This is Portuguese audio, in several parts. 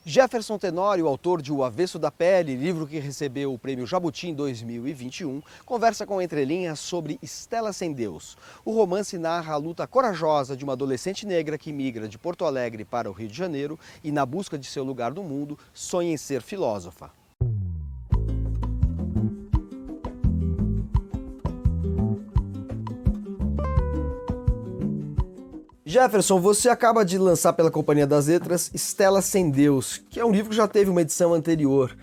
Jefferson Tenório, autor de O Avesso da Pele, livro que recebeu o Prêmio Jabuti em 2021, conversa com Entre Linhas sobre Estela Sem Deus. O romance narra a luta corajosa de uma adolescente negra que migra de Porto Alegre para o Rio de Janeiro e, na busca de seu lugar no mundo, sonha em ser filósofa. Jefferson, você acaba de lançar pela Companhia das Letras Estela Sem Deus, que é um livro que já teve uma edição anterior.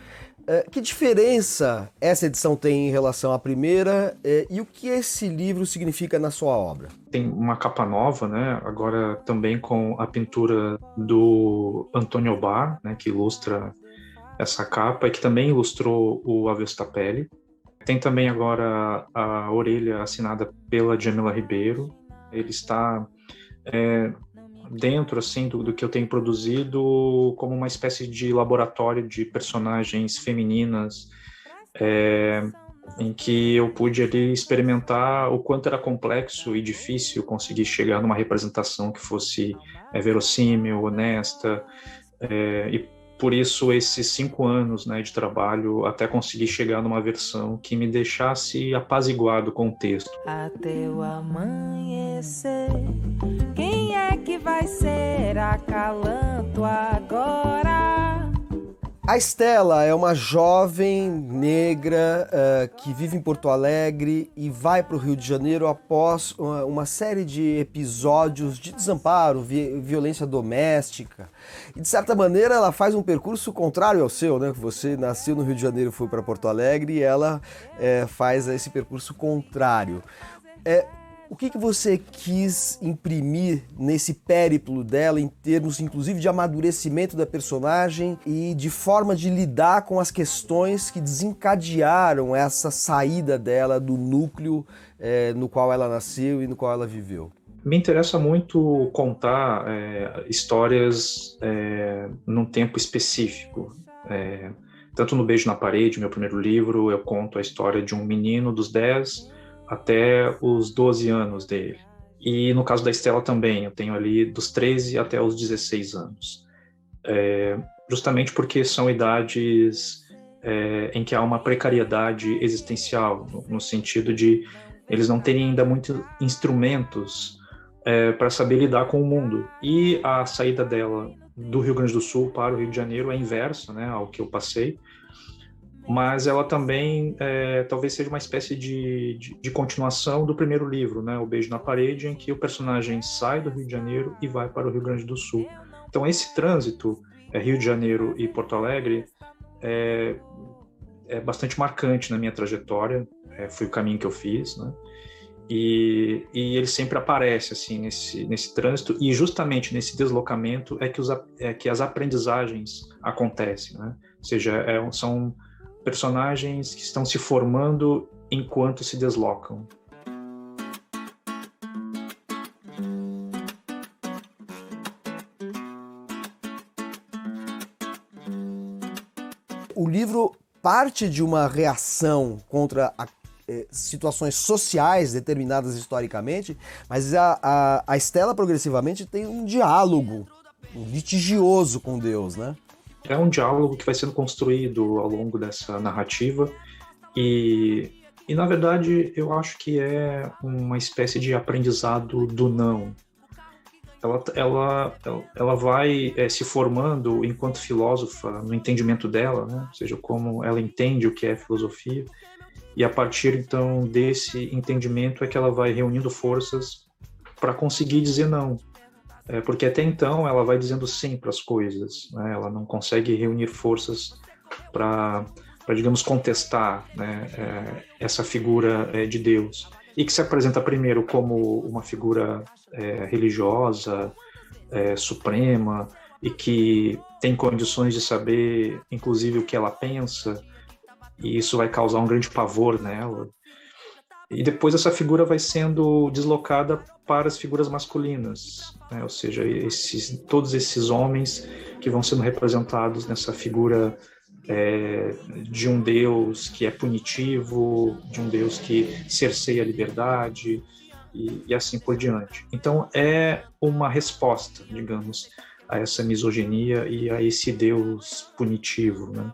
Que diferença essa edição tem em relação à primeira e o que esse livro significa na sua obra? Tem uma capa nova, né? Agora também com a pintura do Antônio Bar, né? Que ilustra essa capa e que também ilustrou o Avesso da Pele. Tem também agora a orelha assinada pela Djamila Ribeiro. Ele está dentro assim do que eu tenho produzido como uma espécie de laboratório de personagens femininas em que eu pude ali experimentar o quanto era complexo e difícil conseguir chegar numa representação que fosse verossímil, honesta, e por isso esses 5 anos, né, de trabalho até conseguir chegar numa versão que me deixasse apaziguado com o texto. Até o amanhecer, quem é que vai ser acalanto agora? A Estela é uma jovem negra que vive em Porto Alegre e vai para o Rio de Janeiro após uma série de episódios de desamparo, violência doméstica. E, de certa maneira, ela faz um percurso contrário ao seu, né? Você nasceu no Rio de Janeiro e foi para Porto Alegre e ela faz esse percurso contrário. O que você quis imprimir nesse périplo dela em termos, inclusive, de amadurecimento da personagem e de forma de lidar com as questões que desencadearam essa saída dela do núcleo no qual ela nasceu e no qual ela viveu? Me interessa muito contar histórias num tempo específico. Tanto no Beijo na Parede, meu primeiro livro, eu conto a história de um menino dos 10 até os 12 anos dele. E no caso da Estela também, eu tenho ali dos 13 até os 16 anos. Justamente porque são idades em que há uma precariedade existencial, no sentido de eles não terem ainda muitos instrumentos para saber lidar com o mundo. E a saída dela do Rio Grande do Sul para o Rio de Janeiro é inversa, né, ao que eu passei. Mas ela também talvez seja uma espécie de continuação do primeiro livro, né, O Beijo na Parede, em que o personagem sai do Rio de Janeiro e vai para o Rio Grande do Sul. Então esse trânsito, Rio de Janeiro e Porto Alegre, é bastante marcante na minha trajetória, foi o caminho que eu fiz, né? E ele sempre aparece assim nesse trânsito, e justamente nesse deslocamento que as aprendizagens acontecem, né? Ou seja, são personagens que estão se formando enquanto se deslocam. O livro parte de uma reação contra situações sociais determinadas historicamente, mas a Estela progressivamente tem um diálogo litigioso com Deus, né? É um diálogo que vai sendo construído ao longo dessa narrativa e na verdade, eu acho que é uma espécie de aprendizado do não. Ela vai se formando enquanto filósofa no entendimento dela, né? Ou seja, como ela entende o que é filosofia, e a partir, então, desse entendimento é que ela vai reunindo forças para conseguir dizer não. Porque até então ela vai dizendo sim para as coisas, né? Ela não consegue reunir forças para digamos, contestar, né, essa figura de Deus, e que se apresenta primeiro como uma figura religiosa, suprema, e que tem condições de saber, inclusive, o que ela pensa, e isso vai causar um grande pavor nela. E depois essa figura vai sendo deslocada para as figuras masculinas, né? Ou seja, todos esses homens que vão sendo representados nessa figura de um Deus que é punitivo, de um Deus que cerceia a liberdade e assim por diante. Então é uma resposta, digamos, a essa misoginia e a esse Deus punitivo, né?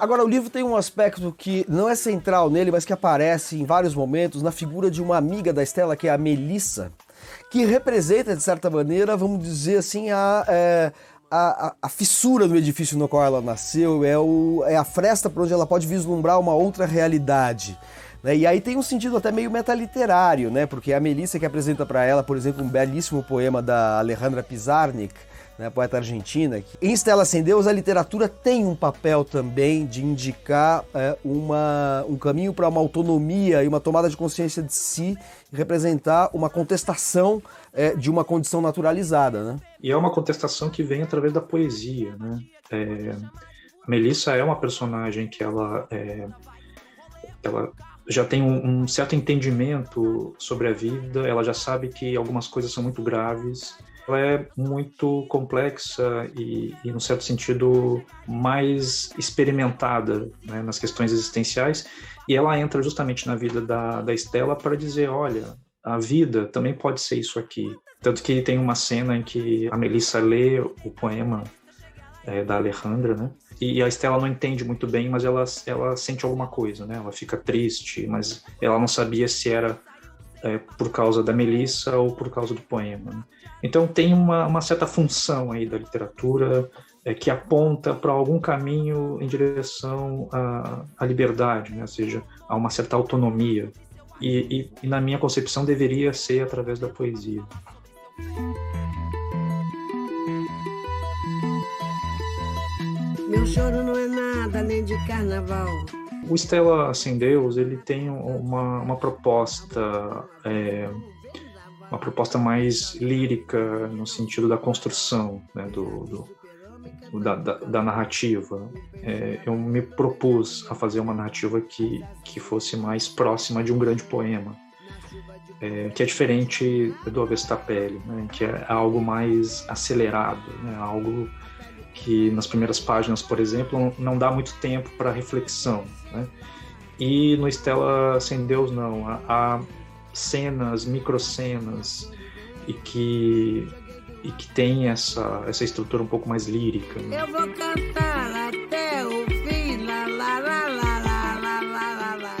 Agora, o livro tem um aspecto que não é central nele, mas que aparece em vários momentos na figura de uma amiga da Stella, que é a Melissa, que representa, de certa maneira, vamos dizer assim, a fissura no edifício no qual ela nasceu, é a fresta por onde ela pode vislumbrar uma outra realidade. Né? E aí tem um sentido até meio metaliterário, né? Porque é a Melissa que apresenta para ela, por exemplo, um belíssimo poema da Alejandra Pizarnik, né, poeta argentina. Em Stella Sem Deus, a literatura tem um papel também de indicar um caminho para uma autonomia e uma tomada de consciência de si, e representar uma contestação de uma condição naturalizada. Né? E é uma contestação que vem através da poesia. Né? A Melissa é uma personagem que ela já tem um certo entendimento sobre a vida, ela já sabe que algumas coisas são muito graves. Ela é muito complexa e num certo sentido, mais experimentada, né, nas questões existenciais, e ela entra justamente na vida da Stella para dizer, olha, a vida também pode ser isso aqui. Tanto que tem uma cena em que a Melissa lê o poema da Alejandra, né, e a Stella não entende muito bem, mas ela sente alguma coisa, né, ela fica triste, mas ela não sabia se era por causa da Melissa ou por causa do poema, né? Então tem uma certa função aí da literatura que aponta para algum caminho em direção à liberdade, né? Ou seja, a uma certa autonomia. E na minha concepção deveria ser através da poesia. Meu choro não é nada além de carnaval. O Stella Sem Deus, ele tem uma proposta mais lírica no sentido da construção, né, da narrativa. Eu me propus a fazer uma narrativa que fosse mais próxima de um grande poema, que é diferente do Avesta Pele, né, que é algo mais acelerado, né, algo que nas primeiras páginas, por exemplo, não dá muito tempo para reflexão, né? E no Stella Sem Deus não, há cenas, microcenas e que tem essa estrutura um pouco mais lírica, né? Eu vou cantar até o fim, lá, lá, lá, lá, lá, lá, lá, lá.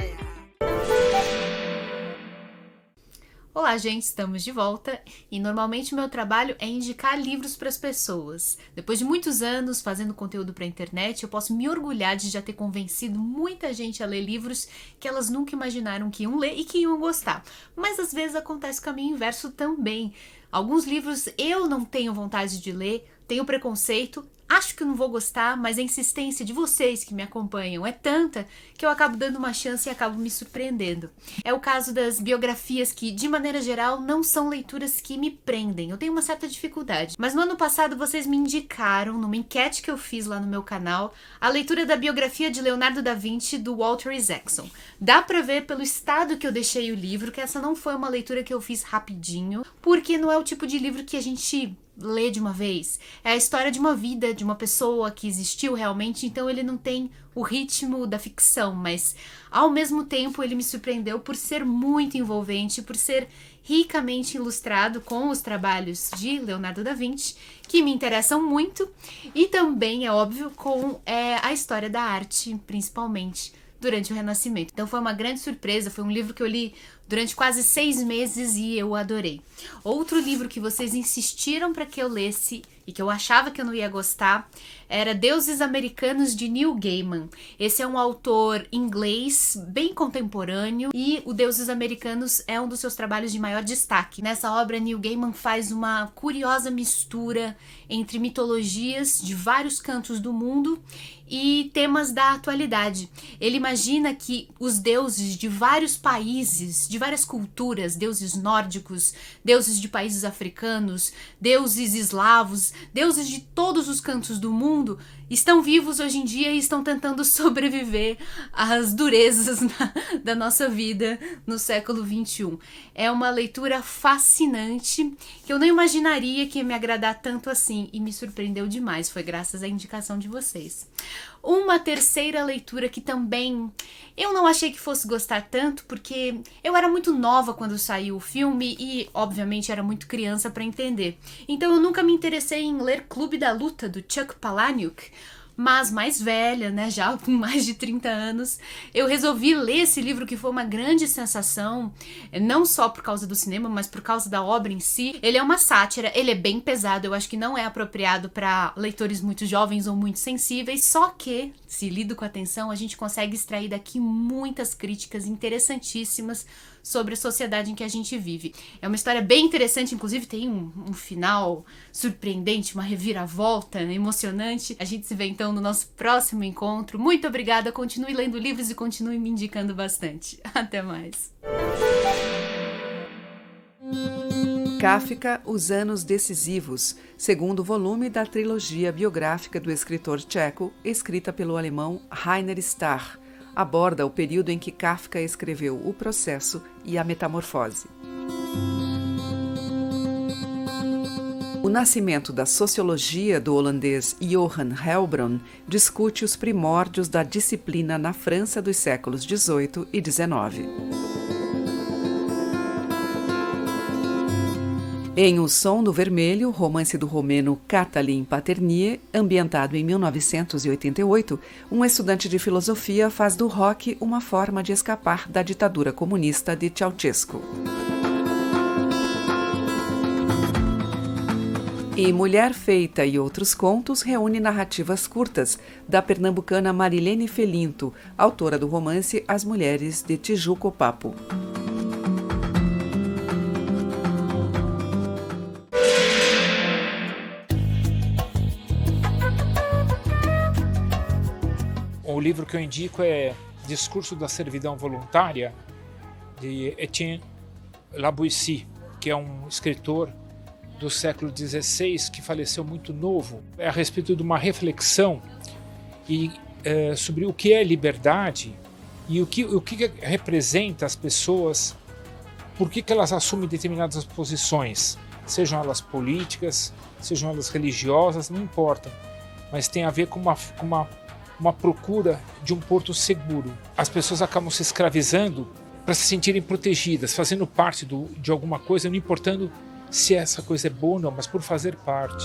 Olá, gente, estamos de volta e normalmente o meu trabalho é indicar livros para as pessoas. Depois de muitos anos fazendo conteúdo para a internet, eu posso me orgulhar de já ter convencido muita gente a ler livros que elas nunca imaginaram que iam ler e que iam gostar. Mas às vezes acontece o caminho inverso também. Alguns livros eu não tenho vontade de ler, tenho preconceito, acho que eu não vou gostar, mas a insistência de vocês que me acompanham é tanta que eu acabo dando uma chance e acabo me surpreendendo. É o caso das biografias que, de maneira geral, não são leituras que me prendem. Eu tenho uma certa dificuldade. Mas no ano passado vocês me indicaram, numa enquete que eu fiz lá no meu canal, a leitura da biografia de Leonardo da Vinci do Walter Isaacson. Dá pra ver pelo estado que eu deixei o livro que essa não foi uma leitura que eu fiz rapidinho, porque não é o tipo de livro que a gente lê de uma vez. É a história de uma vida, de uma pessoa que existiu realmente, então ele não tem o ritmo da ficção, mas ao mesmo tempo ele me surpreendeu por ser muito envolvente, por ser ricamente ilustrado com os trabalhos de Leonardo da Vinci, que me interessam muito, e também, é óbvio, com a história da arte, principalmente durante o Renascimento. Então foi uma grande surpresa, foi um livro que eu li durante quase 6 meses e eu adorei. Outro livro que vocês insistiram para que eu lesse e que eu achava que eu não ia gostar era Deuses Americanos, de Neil Gaiman. Esse é um autor inglês bem contemporâneo e o Deuses Americanos é um dos seus trabalhos de maior destaque. Nessa obra, Neil Gaiman faz uma curiosa mistura entre mitologias de vários cantos do mundo e temas da atualidade. Ele imagina que os deuses de vários países, de várias culturas, deuses nórdicos, deuses de países africanos, deuses eslavos, deuses de todos os cantos do mundo, estão vivos hoje em dia e estão tentando sobreviver às durezas da nossa vida no século XXI. É uma leitura fascinante que eu não imaginaria que ia me agradar tanto assim e me surpreendeu demais. Foi graças à indicação de vocês. Uma terceira leitura que também eu não achei que fosse gostar tanto, porque eu era muito nova quando saiu o filme e, obviamente, era muito criança para entender. Então eu nunca me interessei em ler Clube da Luta, do Chuck Palahniuk, mas mais velha, né, já com mais de 30 anos, eu resolvi ler esse livro, que foi uma grande sensação, não só por causa do cinema, mas por causa da obra em si. Ele é uma sátira, ele é bem pesado, eu acho que não é apropriado para leitores muito jovens ou muito sensíveis, só que, se lido com atenção, a gente consegue extrair daqui muitas críticas interessantíssimas sobre a sociedade em que a gente vive. É uma história bem interessante, inclusive tem um final surpreendente, uma reviravolta emocionante. A gente se vê então no nosso próximo encontro. Muito obrigada, continue lendo livros e continue me indicando bastante. Até mais. Kafka, Os Anos Decisivos, segundo volume da trilogia biográfica do escritor tcheco, escrita pelo alemão Rainer Starr, aborda o período em que Kafka escreveu O Processo e A Metamorfose. O nascimento da sociologia do holandês Johan Helbron discute os primórdios da disciplina na França dos séculos XVIII e XIX. Em O Som do Vermelho, romance do romeno Katalin Paternie, ambientado em 1988, um estudante de filosofia faz do rock uma forma de escapar da ditadura comunista de Ceausescu. E Mulher Feita e Outros Contos reúne narrativas curtas da pernambucana Marilene Felinto, autora do romance As Mulheres de Tijuco Papo. O livro que eu indico é Discurso da Servidão Voluntária, de Etienne Labouissie, que é um escritor do século XVI que faleceu muito novo. É a respeito de uma reflexão sobre o que é liberdade e o que representa as pessoas, por que elas assumem determinadas posições, sejam elas políticas, sejam elas religiosas, não importa, mas tem a ver com uma procura de um porto seguro. As pessoas acabam se escravizando para se sentirem protegidas, fazendo parte de alguma coisa, não importando se essa coisa é boa ou não, mas por fazer parte.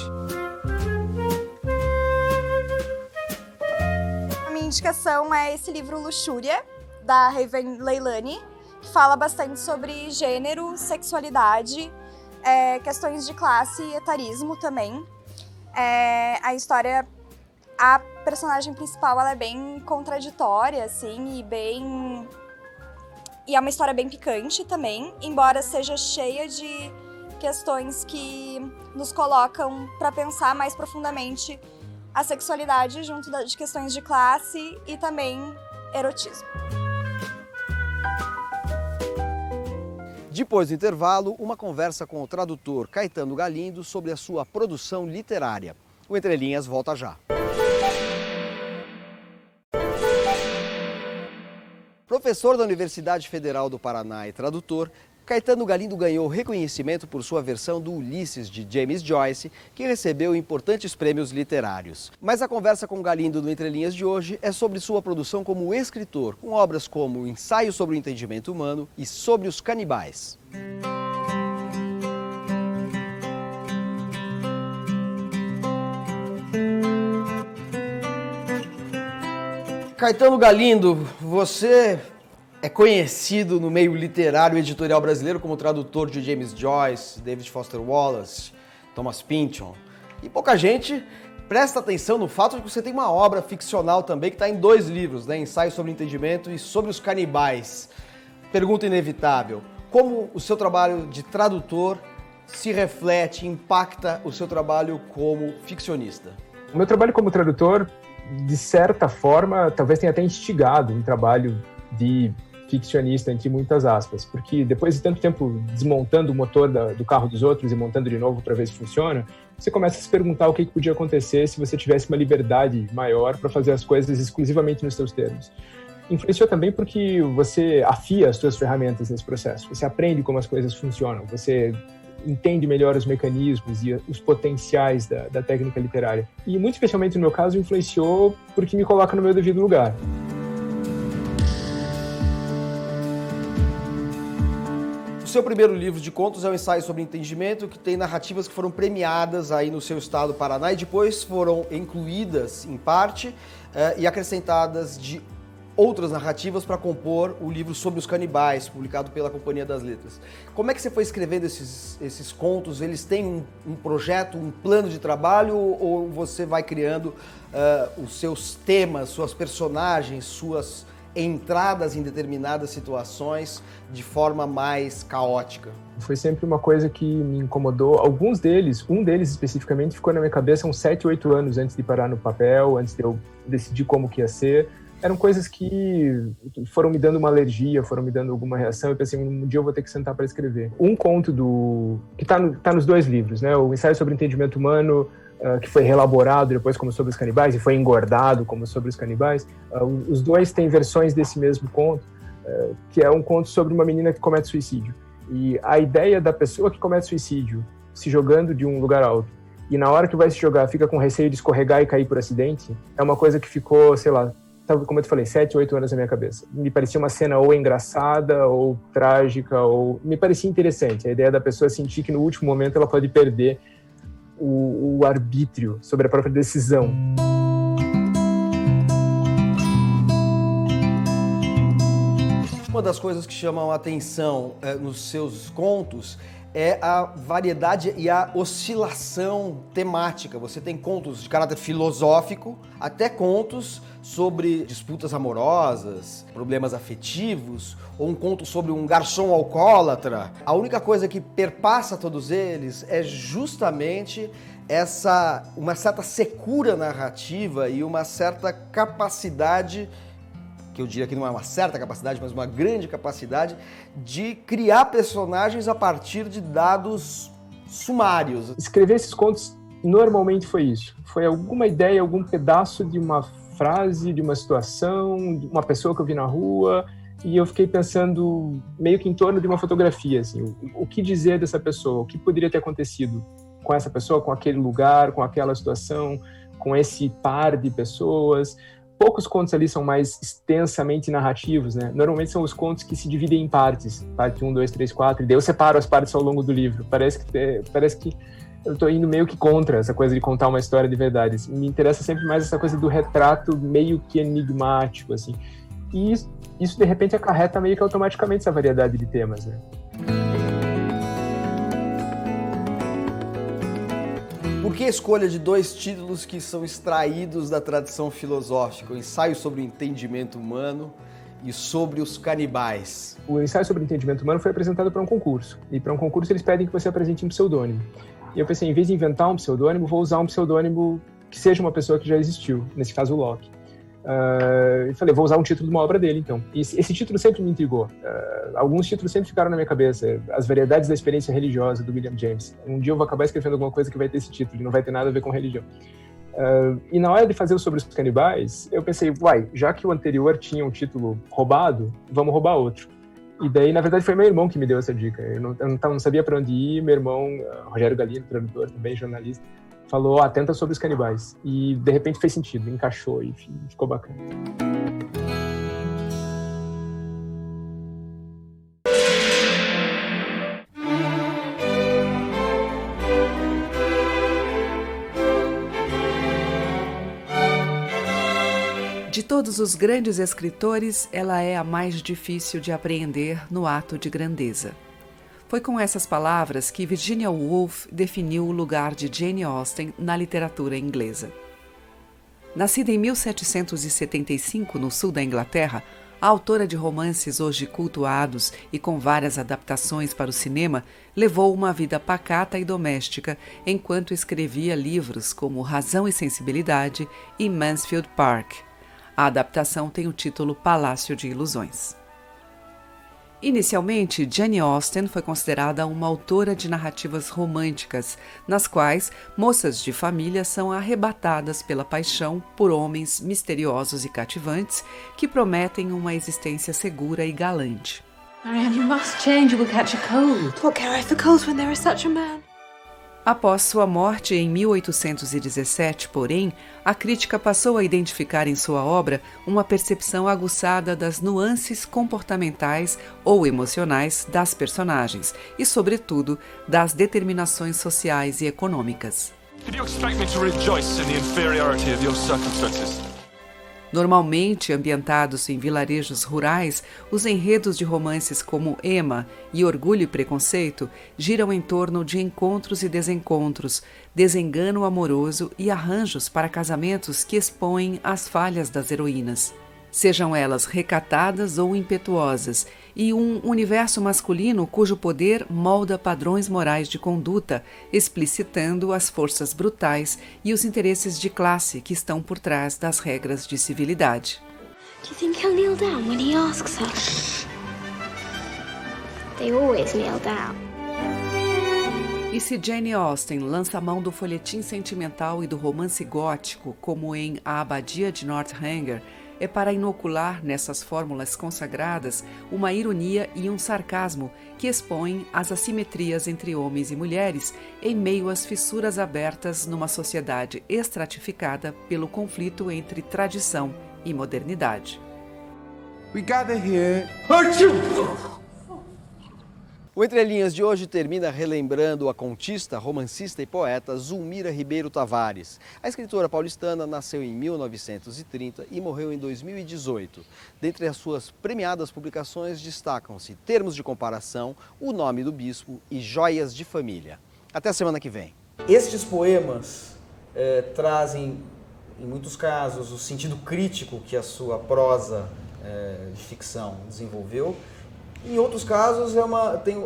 A minha indicação é esse livro Luxúria, da Raven Leilani, que fala bastante sobre gênero, sexualidade, questões de classe e etarismo também. A personagem principal, ela é bem contraditória, assim, e é uma história bem picante também, embora seja cheia de questões que nos colocam para pensar mais profundamente a sexualidade junto de questões de classe e também erotismo. Depois do intervalo, uma conversa com o tradutor Caetano Galindo sobre a sua produção literária. O Entre Linhas volta já. Professor da Universidade Federal do Paraná e tradutor, Caetano Galindo ganhou reconhecimento por sua versão do Ulisses, de James Joyce, que recebeu importantes prêmios literários. Mas a conversa com Galindo no Entre Linhas de hoje é sobre sua produção como escritor, com obras como Ensaio sobre o Entendimento Humano e Sobre os Canibais. Caetano Galindo, você é conhecido no meio literário e editorial brasileiro como tradutor de James Joyce, David Foster Wallace, Thomas Pynchon. E pouca gente presta atenção no fato de que você tem uma obra ficcional também que está em 2 livros, né? Ensaio sobre o Entendimento e Sobre os Canibais. Pergunta inevitável: como o seu trabalho de tradutor se reflete, impacta o seu trabalho como ficcionista? O meu trabalho como tradutor, de certa forma, talvez tenha até instigado um trabalho de ficcionista, entre muitas aspas, porque depois de tanto tempo desmontando o motor do carro dos outros e montando de novo para ver se funciona, você começa a se perguntar o que podia acontecer se você tivesse uma liberdade maior para fazer as coisas exclusivamente nos seus termos. Influenciou também porque você afia as suas ferramentas nesse processo, você aprende como as coisas funcionam, você entende melhor os mecanismos e os potenciais da técnica literária. E muito especialmente no meu caso, influenciou porque me coloca no meu devido lugar. O seu primeiro livro de contos é um ensaio sobre entendimento, que tem narrativas que foram premiadas aí no seu estado, Paraná, e depois foram incluídas, em parte, e acrescentadas de outras narrativas para compor o livro Sobre os Canibais, publicado pela Companhia das Letras. Como é que você foi escrevendo esses contos? Eles têm um projeto, um plano de trabalho, ou você vai criando os seus temas, suas personagens, suas entradas em determinadas situações de forma mais caótica? Foi sempre uma coisa que me incomodou. Alguns deles, um deles especificamente, ficou na minha cabeça uns 7, 8 anos antes de parar no papel, antes de eu decidir como que ia ser. Eram coisas que foram me dando uma alergia, foram me dando alguma reação. Eu pensei, um dia eu vou ter que sentar para escrever. Um conto que tá nos 2 livros, né? O Ensaio sobre o Entendimento Humano, que foi reelaborado depois como Sobre os Canibais, e foi engordado como Sobre os Canibais. Os 2 têm versões desse mesmo conto, que é um conto sobre uma menina que comete suicídio. E a ideia da pessoa que comete suicídio se jogando de um lugar alto, e na hora que vai se jogar fica com receio de escorregar e cair por acidente, é uma coisa que ficou, sei lá, como eu te falei, 7, 8 anos na minha cabeça. Me parecia uma cena ou engraçada, ou trágica, ou... Me parecia interessante a ideia da pessoa sentir que no último momento ela pode perder o arbítrio sobre a própria decisão. Uma das coisas que chamam a atenção nos seus contos é a variedade e a oscilação temática. Você tem contos de caráter filosófico, até contos sobre disputas amorosas, problemas afetivos, ou um conto sobre um garçom alcoólatra. A única coisa que perpassa todos eles é justamente uma certa secura narrativa e uma certa capacidade, que eu diria que não é uma certa capacidade, mas uma grande capacidade de criar personagens a partir de dados sumários. Escrever esses contos normalmente foi isso. Foi alguma ideia, algum pedaço de uma frase, de uma situação, de uma pessoa que eu vi na rua, e eu fiquei pensando meio que em torno de uma fotografia, assim, o que dizer dessa pessoa, o que poderia ter acontecido com essa pessoa, com aquele lugar, com aquela situação, com esse par de pessoas. Poucos contos ali são mais extensamente narrativos, né? Normalmente são os contos que se dividem em partes, parte 1, 2, 3, 4, e daí eu separo as partes ao longo do livro. Parece que eu estou indo meio que contra essa coisa de contar uma história de verdade. Me interessa sempre mais essa coisa do retrato meio que enigmático, assim. E isso de repente acarreta meio que automaticamente essa variedade de temas, né? Por que a escolha de 2 títulos que são extraídos da tradição filosófica? O Ensaio sobre o Entendimento Humano e Sobre os Canibais. O Ensaio sobre o Entendimento Humano foi apresentado para um concurso. E para um concurso eles pedem que você apresente um pseudônimo. E eu pensei, em vez de inventar um pseudônimo, vou usar um pseudônimo que seja uma pessoa que já existiu, nesse caso o Locke. E falei, vou usar um título de uma obra dele, então. E esse título sempre me intrigou. Alguns títulos sempre ficaram na minha cabeça. As Variedades da Experiência Religiosa, do William James. Um dia eu vou acabar escrevendo alguma coisa que vai ter esse título, e não vai ter nada a ver com religião. E na hora de fazer o Sobre os Canibais, eu pensei, já que o anterior tinha um título roubado, vamos roubar outro. E daí, na verdade, foi meu irmão que me deu essa dica. Eu não sabia para onde ir. Meu irmão, Rogério Galino, tradutor, também jornalista, falou, tenta Sobre os Canibais. E, de repente, fez sentido, encaixou e ficou bacana. De todos os grandes escritores, ela é a mais difícil de apreender no ato de grandeza. Foi com essas palavras que Virginia Woolf definiu o lugar de Jane Austen na literatura inglesa. Nascida em 1775 no sul da Inglaterra, a autora de romances hoje cultuados e com várias adaptações para o cinema levou uma vida pacata e doméstica enquanto escrevia livros como Razão e Sensibilidade e Mansfield Park. A adaptação tem o título Palácio de Ilusões. Inicialmente, Jane Austen foi considerada uma autora de narrativas românticas, nas quais moças de família são arrebatadas pela paixão por homens misteriosos e cativantes que prometem uma existência segura e galante. Marianne, you must change, you will catch a cold. What care I for colds when there is such a man? Após sua morte em 1817, porém, a crítica passou a identificar em sua obra uma percepção aguçada das nuances comportamentais ou emocionais das personagens e, sobretudo, das determinações sociais e econômicas. Did you expect me to rejoice in the inferiority of your circumstances? Normalmente ambientados em vilarejos rurais, os enredos de romances como Emma e Orgulho e Preconceito giram em torno de encontros e desencontros, desengano amoroso e arranjos para casamentos que expõem as falhas das heroínas. Sejam elas recatadas ou impetuosas, e um universo masculino cujo poder molda padrões morais de conduta, explicitando as forças brutais e os interesses de classe que estão por trás das regras de civilidade. Do you think he'll kneel down when he asks her? They always kneel down. E se Jane Austen lança mão do folhetim sentimental e do romance gótico, como em A Abadia de Northanger, é para inocular nessas fórmulas consagradas uma ironia e um sarcasmo que expõem as assimetrias entre homens e mulheres em meio às fissuras abertas numa sociedade estratificada pelo conflito entre tradição e modernidade. We gather here. O Entre Linhas de hoje termina relembrando a contista, romancista e poeta Zulmira Ribeiro Tavares. A escritora paulistana nasceu em 1930 e morreu em 2018. Dentre as suas premiadas publicações destacam-se Termos de Comparação, O Nome do Bispo e Joias de Família. Até a semana que vem. Estes poemas trazem, em muitos casos, o sentido crítico que a sua prosa de ficção desenvolveu. Em outros casos tem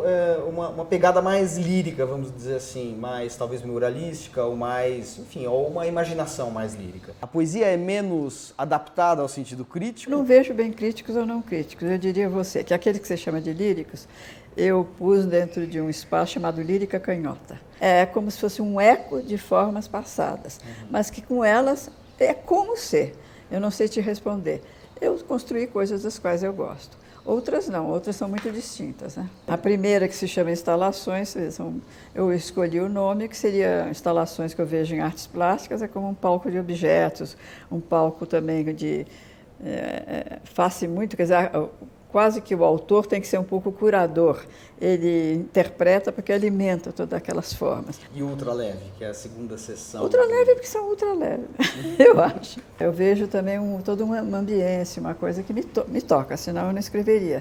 uma pegada mais lírica, vamos dizer assim, mais talvez muralística ou mais, enfim, ou uma imaginação mais lírica. A poesia é menos adaptada ao sentido crítico? Não vejo bem críticos ou não críticos. Eu diria a você que aquele que você chama de líricos, eu pus dentro de um espaço chamado lírica canhota. É como se fosse um eco de formas passadas, mas que com elas é como ser. Eu não sei te responder. Eu construí coisas das quais eu gosto. Outras não, outras são muito distintas, né? A primeira, que se chama Instalações, eu escolhi o nome, que seria instalações que eu vejo em artes plásticas, é como um palco de objetos, um palco também de face muito, quer dizer, quase que o autor tem que ser um pouco curador. Ele interpreta porque alimenta todas aquelas formas. E o ultraleve, que é a segunda sessão? Ultraleve porque são ultraleve, eu acho. Eu vejo também toda uma ambiência, uma coisa que me toca, senão eu não escreveria.